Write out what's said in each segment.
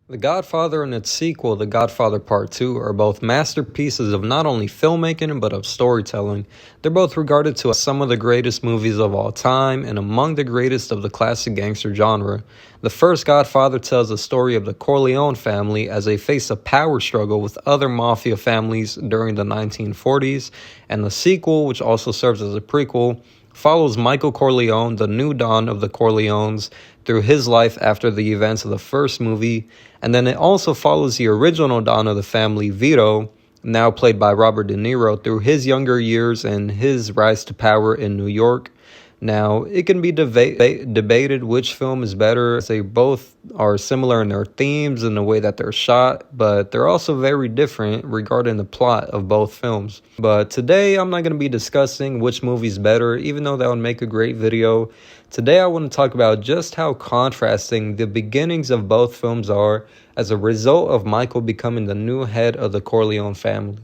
The Godfather and its sequel, The Godfather Part 2, are both masterpieces of not only filmmaking but of storytelling. They're both regarded to as some of the greatest movies of all time and among the greatest of the classic gangster genre. The first Godfather tells the story of the Corleone family as they face a power struggle with other mafia families during the 1940s, and the sequel, which also serves as a prequel, follows Michael Corleone, the new Don of the Corleones, through his life after the events of the first movie, and then it also follows the original Don of the family, Vito, now played by Robert De Niro, through his younger years and his rise to power in New York. Now, it can be debated which film is better, as they both are similar in their themes and the way that they're shot, but they're also very different regarding the plot of both films. But today, I'm not going to be discussing which movie's better, even though that would make a great video. Today, I want to talk about just how contrasting the beginnings of both films are as a result of Michael becoming the new head of the Corleone family.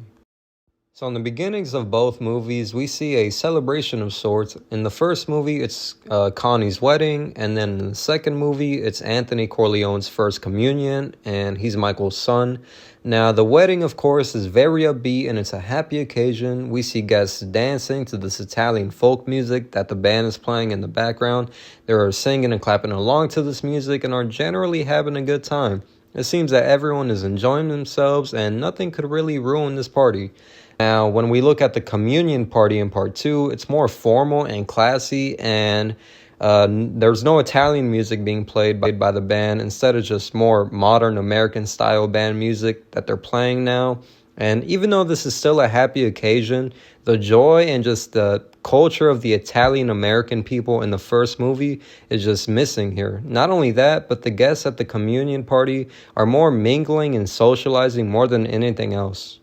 So in the beginnings of both movies, we see a celebration of sorts. In the first movie, it's Connie's wedding, and then in the second movie, it's Anthony Corleone's first communion, and he's Michael's son. Now, the wedding, of course, is very upbeat, and it's a happy occasion. We see guests dancing to this Italian folk music that the band is playing in the background. They are singing and clapping along to this music and are generally having a good time. It seems that everyone is enjoying themselves, and nothing could really ruin this party. Now, when we look at the communion party in part 2, it's more formal and classy, and there's no Italian music being played by the band. Instead of just more modern American-style band music that they're playing now. And even though this is still a happy occasion, the joy and just the culture of the Italian-American people in the first movie is just missing here. Not only that, but the guests at the communion party are more mingling and socializing more than anything else.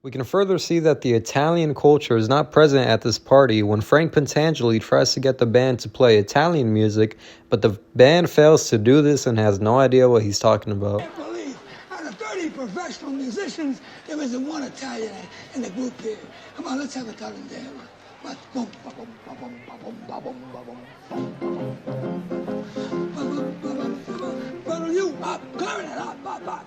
We can further see that the Italian culture is not present at this party when Frank Pentangeli tries to get the band to play Italian music, but the band fails to do this and has no idea what he's talking about. I can't believe out of 30 professional musicians, there isn't one Italian in the group here. Come on, let's have a Italian dance. You up, clarinet up.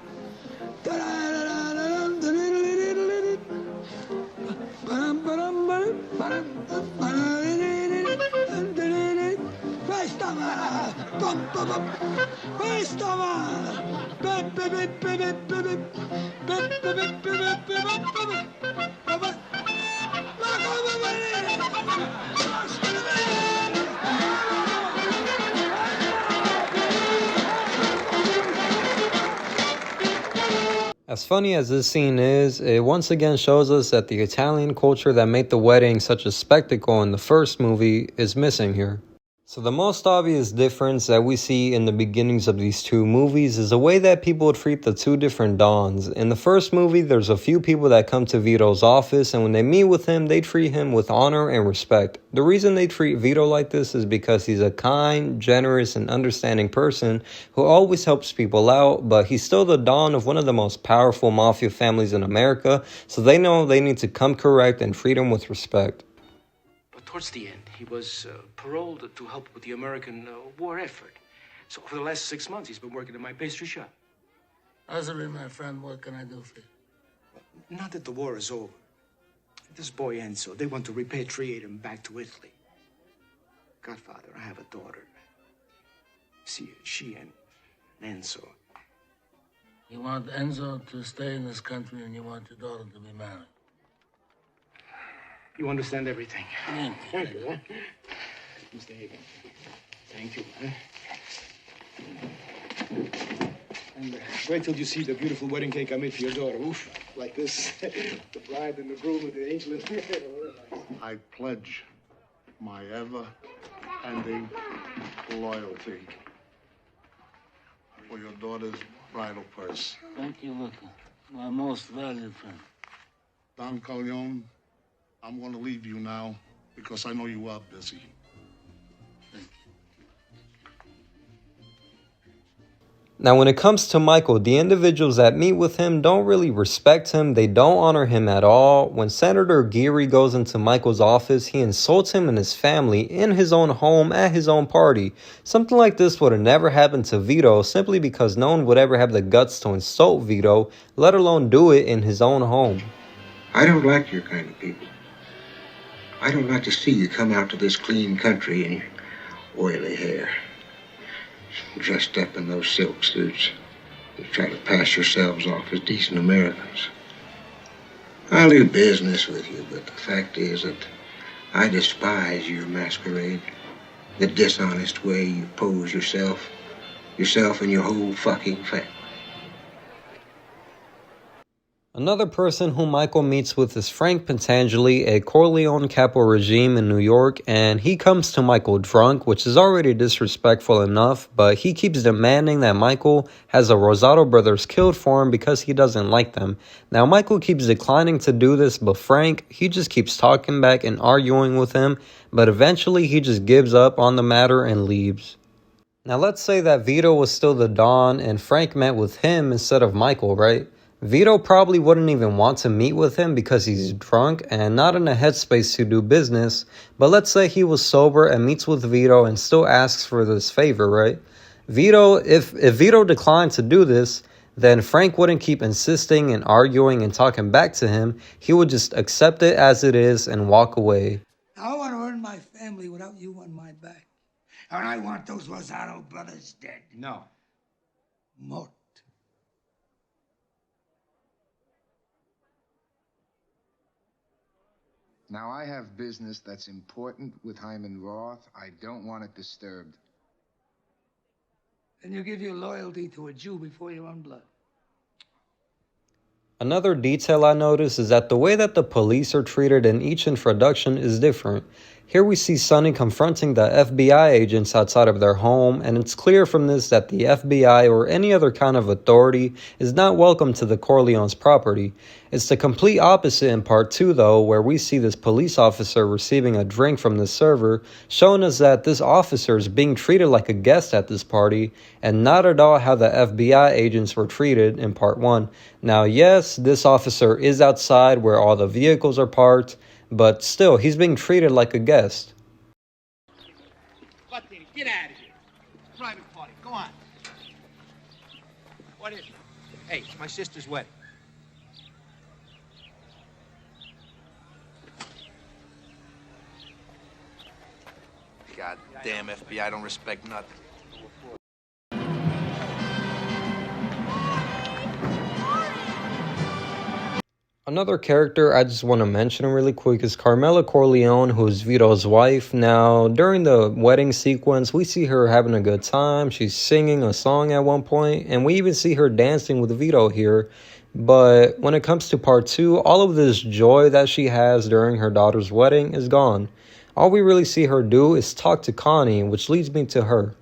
As funny as this scene is, it once again shows us that the Italian culture that made the wedding such a spectacle in the first movie is missing here. So the most obvious difference that we see in the beginnings of these two movies is the way that people treat the two different Dons. In the first movie, there's a few people that come to Vito's office, and when they meet with him, they treat him with honor and respect. The reason they treat Vito like this is because he's a kind, generous, and understanding person who always helps people out, but he's still the Don of one of the most powerful mafia families in America, so they know they need to come correct and treat him with respect. But towards the end, he was paroled to help with the American war effort. So for the last 6 months, he's been working in my pastry shop. Azari, my friend, what can I do for you? Not that the war is over. This boy Enzo, they want to repatriate him back to Italy. Godfather, I have a daughter. See, she and Enzo. You want Enzo to stay in this country and you want your daughter to be married? You understand everything. Yeah. Mr. Hagen, thank you. wait till you see the beautiful wedding cake I made for your daughter. Oof, like this. The bride and the groom with the angel in I pledge my ever-ending loyalty for your daughter's bridal purse. Thank you, Luca. My most valued friend. Don Corleone, I'm going to leave you now because I know you are busy. Now, when it comes to Michael, the individuals that meet with him don't really respect him. They don't honor him at all. When Senator Geary goes into Michael's office, he insults him and his family in his own home at his own party. Something like this would have never happened to Vito simply because no one would ever have the guts to insult Vito, let alone do it in his own home. I don't like your kind of people. I don't like to see you come out to this clean country in your oily hair, dressed up in those silk suits. You try to pass yourselves off as decent Americans. I'll do business with you, but the fact is that I despise your masquerade, the dishonest way you pose yourself and your whole fucking family. Another person who Michael meets with is Frank Pentangeli, a Corleone capo regime in New York, and he comes to Michael drunk, which is already disrespectful enough, but he keeps demanding that Michael has the Rosato brothers killed for him because he doesn't like them. Now, Michael keeps declining to do this, but Frank, he just keeps talking back and arguing with him, but eventually he just gives up on the matter and leaves. Now, let's say that Vito was still the Don and Frank met with him instead of Michael, right? Vito probably wouldn't even want to meet with him because he's drunk and not in a headspace to do business, but let's say he was sober and meets with Vito and still asks for this favor, right? If Vito declined to do this, then Frank wouldn't keep insisting and arguing and talking back to him. He would just accept it as it is and walk away. I want to earn my family without you on my back. And I want those Rosato brothers dead. No. Mort. Now, I have business that's important with Hyman Roth. I don't want it disturbed. And you give your loyalty to a Jew before you run blood. Another detail I noticed is that the way that the police are treated in each introduction is different. Here we see Sonny confronting the FBI agents outside of their home, and it's clear from this that the FBI or any other kind of authority is not welcome to the Corleone's property. It's the complete opposite in part 2 though, where we see this police officer receiving a drink from the server, showing us that this officer is being treated like a guest at this party, and not at all how the FBI agents were treated in part 1. Now yes, this officer is outside where all the vehicles are parked, but still, he's being treated like a guest. Get out of here. Private party. Go on. What is it? Hey, it's my sister's wedding. Goddamn FBI don't respect nothing. Another character I just want to mention really quick is Carmen Corleone, who is Vito's wife. Now, during the wedding sequence, we see her having a good time. She's singing a song at one point, and we even see her dancing with Vito here. But when it comes to part 2, all of this joy that she has during her daughter's wedding is gone. All we really see her do is talk to Connie, which leads me to her.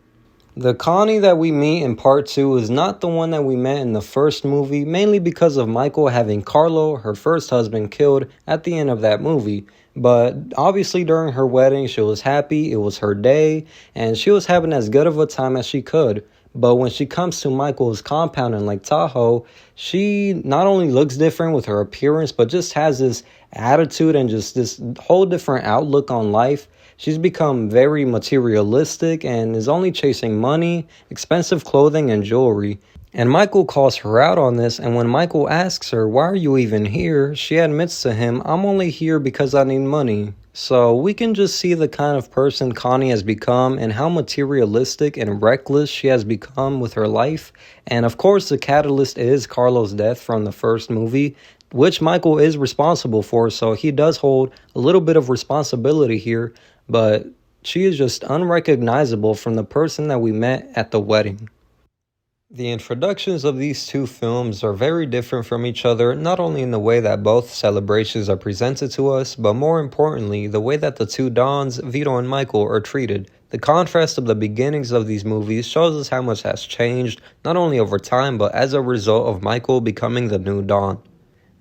The Connie that we meet in part 2 is not the one that we met in the first movie, mainly because of Michael having Carlo, her first husband, killed at the end of that movie. But obviously during her wedding, she was happy, it was her day, and she was having as good of a time as she could. But when she comes to Michael's compound in Lake Tahoe, she not only looks different with her appearance, but just has this attitude and just this whole different outlook on life. She's become very materialistic and is only chasing money, expensive clothing, and jewelry. And Michael calls her out on this, and when Michael asks her, "Why are you even here?" she admits to him, "I'm only here because I need money." So we can just see the kind of person Connie has become and how materialistic and reckless she has become with her life. And of course, the catalyst is Carlo's death from the first movie, which Michael is responsible for, so he does hold a little bit of responsibility here. But she is just unrecognizable from the person that we met at the wedding. The introductions of these two films are very different from each other, not only in the way that both celebrations are presented to us, but more importantly, the way that the two Dons, Vito and Michael, are treated. The contrast of the beginnings of these movies shows us how much has changed, not only over time, but as a result of Michael becoming the new Don.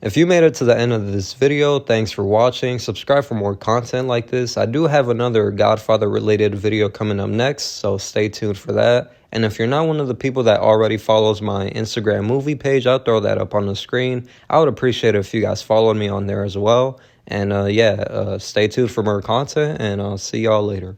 If you made it to the end of this video, thanks for watching. Subscribe for more content like this. I do have another Godfather related video coming up next, so stay tuned for that. And if you're not one of the people that already follows my Instagram movie page, I'll throw that up on the screen. I would appreciate it if you guys followed me on there as well. And stay tuned for more content, and I'll see y'all later.